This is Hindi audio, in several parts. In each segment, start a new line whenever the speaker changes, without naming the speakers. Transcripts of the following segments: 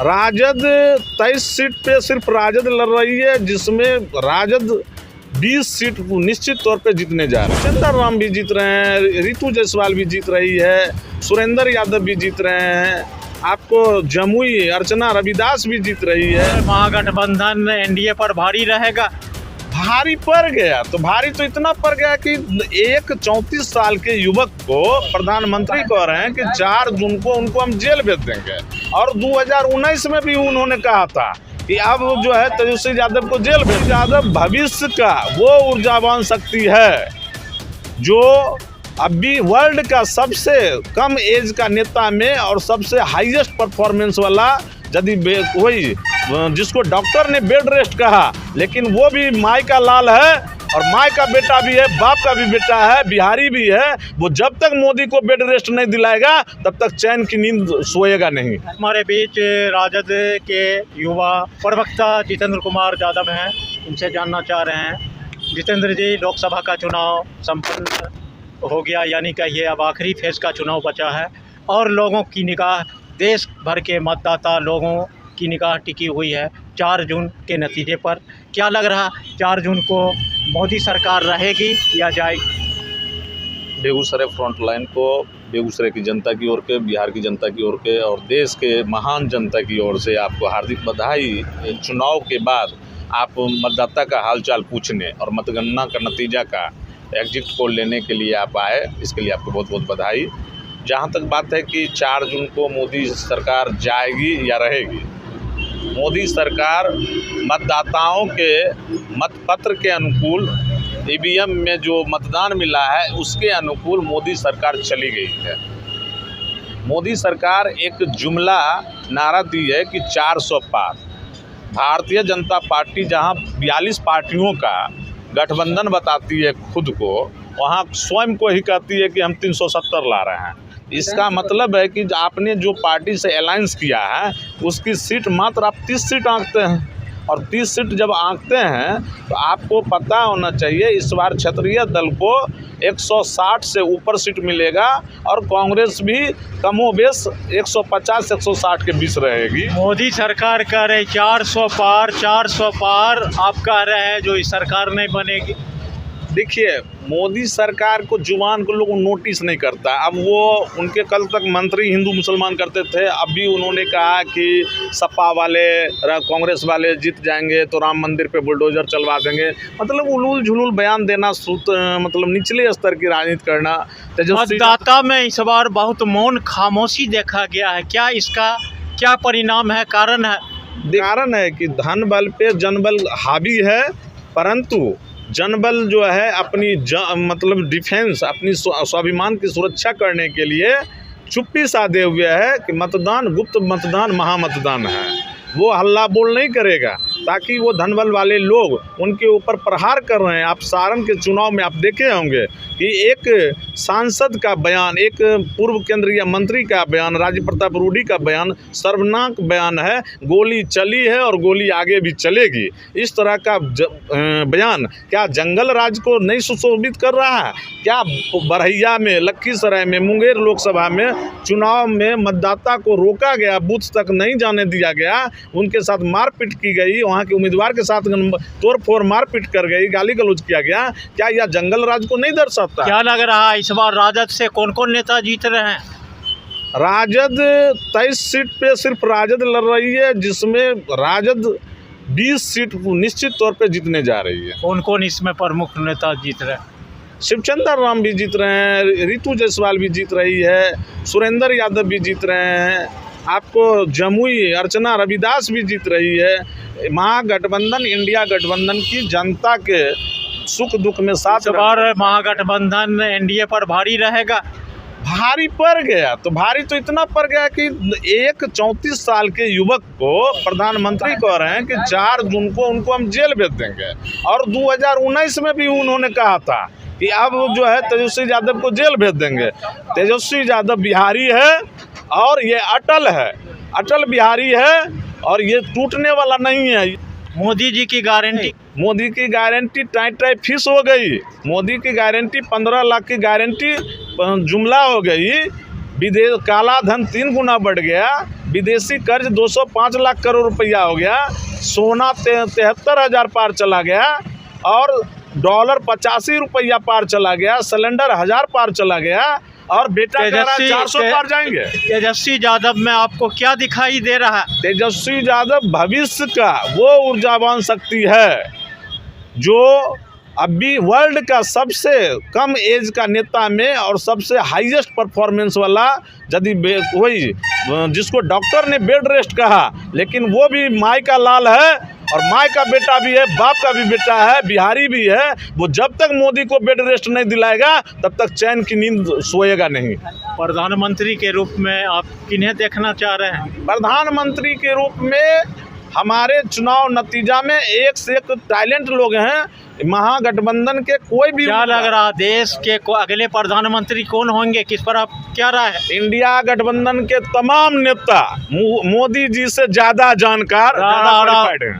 राजद 23 सीट पे सिर्फ राजद लड़ रही है, जिसमें राजद 20 सीट निश्चित तौर पे जीतने जा रहे हैं। चंदर राम भी जीत रहे हैं, रितु जायसवाल भी जीत रही है, सुरेंद्र यादव भी जीत रहे हैं, आपको जमुई अर्चना रविदास भी जीत रही है।
महागठबंधन एनडीए पर भारी रहेगा।
भारी पड़ गया तो भारी तो इतना पड़ गया कि एक 34 साल के युवक को प्रधानमंत्री कह रहे हैं कि 4 जून को उनको हम जेल भेज देंगे। और 2019 में भी उन्होंने कहा था कि अब जो है तेजस्वी यादव को जेल भेज। यादव भविष्य का वो ऊर्जावान शक्ति है जो अभी वर्ल्ड का सबसे कम एज का नेता में और सबसे हाईएस्ट परफॉर्मेंस वाला, यदि कोई जिसको डॉक्टर ने बेड रेस्ट कहा, लेकिन वो भी माई का लाल है और माई का बेटा भी है, बाप का भी बेटा है, बिहारी भी है। वो जब तक मोदी को बेड रेस्ट नहीं दिलाएगा तब तक चैन की नींद सोएगा नहीं।
हमारे बीच राजद के युवा प्रवक्ता जितेंद्र कुमार यादव हैं, उनसे जानना चाह रहे हैं। जितेंद्र जी, लोकसभा का चुनाव संपन्न हो गया, यानी कहिए अब आखिरी फेज का चुनाव बचा है और लोगों की निगाह, देश भर के मतदाता लोगों की निगाह टिकी हुई है 4 जून के नतीजे पर। क्या लग रहा 4 जून को मोदी सरकार रहेगी या जाएगी?
बेगूसराय फ्रंट लाइन को बेगूसराय की जनता की ओर के, बिहार की जनता की ओर के और देश के महान जनता की ओर से आपको हार्दिक बधाई। चुनाव के बाद आप मतदाता का हालचाल पूछने और मतगणना का नतीजा का एग्जिट पोल लेने के लिए आप आए, इसके लिए आपको बहुत बहुत बधाई। जहाँ तक बात है कि 4 जून को मोदी सरकार जाएगी या रहेगी, मोदी सरकार मतदाताओं के मतपत्र के अनुकूल, ईवीएम में जो मतदान मिला है उसके अनुकूल मोदी सरकार चली गई है। मोदी सरकार एक जुमला नारा दी है कि 400 पार। भारतीय जनता पार्टी जहां 42 पार्टियों का गठबंधन बताती है खुद को, वहां स्वयं को ही कहती है कि हम 370 ला रहे हैं। इसका मतलब है कि आपने जो पार्टी से अलायंस किया है उसकी सीट मात्र आप 30 सीट आंकते हैं, और 30 सीट जब आंकते हैं तो आपको पता होना चाहिए इस बार क्षेत्रीय दल को 160 से ऊपर सीट मिलेगा और कांग्रेस भी कमोबेश 150-160 के बीच रहेगी।
मोदी सरकार कह रहे 400 पार, 400 पार, आप कह रहे हैं जो इस सरकार नहीं बनेगी।
देखिए, मोदी सरकार को जुबान को लोग नोटिस नहीं करता। अब वो उनके कल तक मंत्री हिंदू मुसलमान करते थे, अभी उन्होंने कहा कि सपा वाले कांग्रेस वाले जीत जाएंगे तो राम मंदिर पे बुलडोजर चलवा देंगे। मतलब उलूल झुलूल बयान देना, मतलब निचले स्तर की राजनीति करना।
मतदाता में इस बार बहुत मौन खामोशी देखा गया है, क्या इसका क्या परिणाम है, कारण है?
कारण है कि धन बल पे जनबल हावी है, परंतु जनबल जो है अपनी मतलब डिफेंस, अपनी स्वाभिमान की सुरक्षा करने के लिए चुप्पी साधे हुए है कि मतदान गुप्त मतदान महामतदान है। वो हल्ला बोल नहीं करेगा ताकि वो धनबल वाले लोग उनके ऊपर प्रहार कर रहे हैं। आप सारण के चुनाव में आप देखे होंगे कि एक सांसद का बयान, एक पूर्व केंद्रीय मंत्री का बयान, राजीव प्रताप रूडी का बयान सर्वनाक बयान है। गोली चली है और गोली आगे भी चलेगी। इस तरह का बयान क्या जंगल राज को नहीं सुशोभित कर रहा है? क्या बरहैया में, लखीसराय में, मुंगेर लोकसभा में चुनाव में मतदाता को रोका गया, बूथ तक नहीं जाने दिया गया, उनके साथ मारपीट की गई, वहाँ के उम्मीदवार के साथ तोड़ फोड़ मारपीट कर गई, गाली गलौज किया गया? क्या यह जंगल राज को नहीं दर्शाता?
क्या लग रहा है इस बार राजद से कौन कौन नेता जीत रहे हैं?
राजद 23 सीट पे सिर्फ राजद लड़ रही है, जिसमें राजद 20 सीट निश्चित तौर पे जीतने जा रही है।
कौन कौन इसमें प्रमुख नेता जीत रहे हैं?
शिवचंद्र राम भी जीत रहे हैं, रितु जायसवाल भी जीत रही है, सुरेंद्र यादव भी जीत रहे हैं, आपको जमुई अर्चना रविदास भी जीत रही है। महागठबंधन, इंडिया गठबंधन की जनता के सुख दुख में साथ।
बार महागठबंधन एनडीए पर भारी रहेगा।
भारी पड़ गया तो भारी तो इतना पड़ गया कि एक 34 साल के युवक को प्रधानमंत्री कह रहे हैं कि 4 जून को उनको हम जेल भेज देंगे। और 2019 में भी उन्होंने कहा था कि अब जो है तेजस्वी यादव को जेल भेज देंगे। तेजस्वी यादव बिहारी है और ये अटल है, अटल बिहारी है और ये टूटने वाला नहीं है।
मोदी जी की गारंटी,
मोदी की गारंटी टाई फिश हो गई। मोदी की गारंटी 15 लाख की गारंटी जुमला हो गई। विदेश काला धन 3 गुना बढ़ गया। विदेशी कर्ज 205 लाख करोड़ रुपया हो गया, सोना 73,000 पार चला गया और डॉलर 85 रुपया पार चला गया, सिलेंडर 1000 पार चला गया और बेटा कह रहा है 400 पार जाएंगे।
तेजस्वी यादव में आपको क्या दिखाई दे रहा है?
तेजस्वी यादव भविष्य का वो ऊर्जावान शक्ति है जो अभी वर्ल्ड का सबसे कम एज का नेता में और सबसे हाईएस्ट परफॉर्मेंस वाला, यदि वही जिसको डॉक्टर ने बेड रेस्ट कहा, लेकिन वो भी माई का लाल है और माई का बेटा भी है, बाप का भी बेटा है, बिहारी भी है। वो जब तक मोदी को बेड रेस्ट नहीं दिलाएगा तब तक चैन की नींद सोएगा नहीं।
प्रधानमंत्री के रूप में आप किन्हें देखना चाह रहे हैं?
प्रधानमंत्री के रूप में हमारे चुनाव नतीजा में एक से एक टैलेंट लोग हैं। महागठबंधन के कोई भी,
क्या लग रहा देश के अगले प्रधानमंत्री कौन होंगे, किस पर आप क्या राय है?
इंडिया गठबंधन के तमाम नेता मोदी जी से ज्यादा जानकार,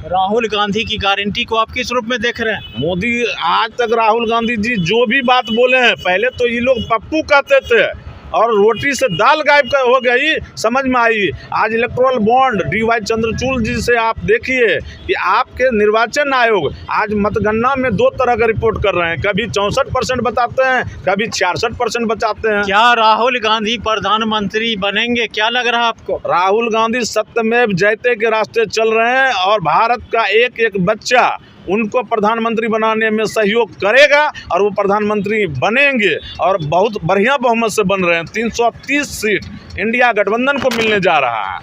राहुल गांधी की गारंटी को आप किस रूप में देख रहे हैं?
मोदी आज तक राहुल गांधी जी जो भी बात बोले हैं, पहले तो ये लोग पप्पू कहते थे और रोटी से दाल गायब हो गई, समझ में आई। आज इलेक्टोरल बॉन्ड DY चंद्रचूड़ जी से आप देखिए कि आपके निर्वाचन आयोग आज मतगणना में 2 तरह का रिपोर्ट कर रहे हैं, कभी 64% बताते हैं, कभी 66% बताते हैं।
क्या राहुल गांधी प्रधानमंत्री बनेंगे? क्या लग रहा है आपको?
राहुल गांधी सत्यमेव जयते के रास्ते चल रहे हैं और भारत का एक एक बच्चा उनको प्रधानमंत्री बनाने में सहयोग करेगा और वो प्रधानमंत्री बनेंगे और बहुत बढ़िया बहुमत से बन रहे हैं। 330 सीट इंडिया गठबंधन को मिलने जा रहा है।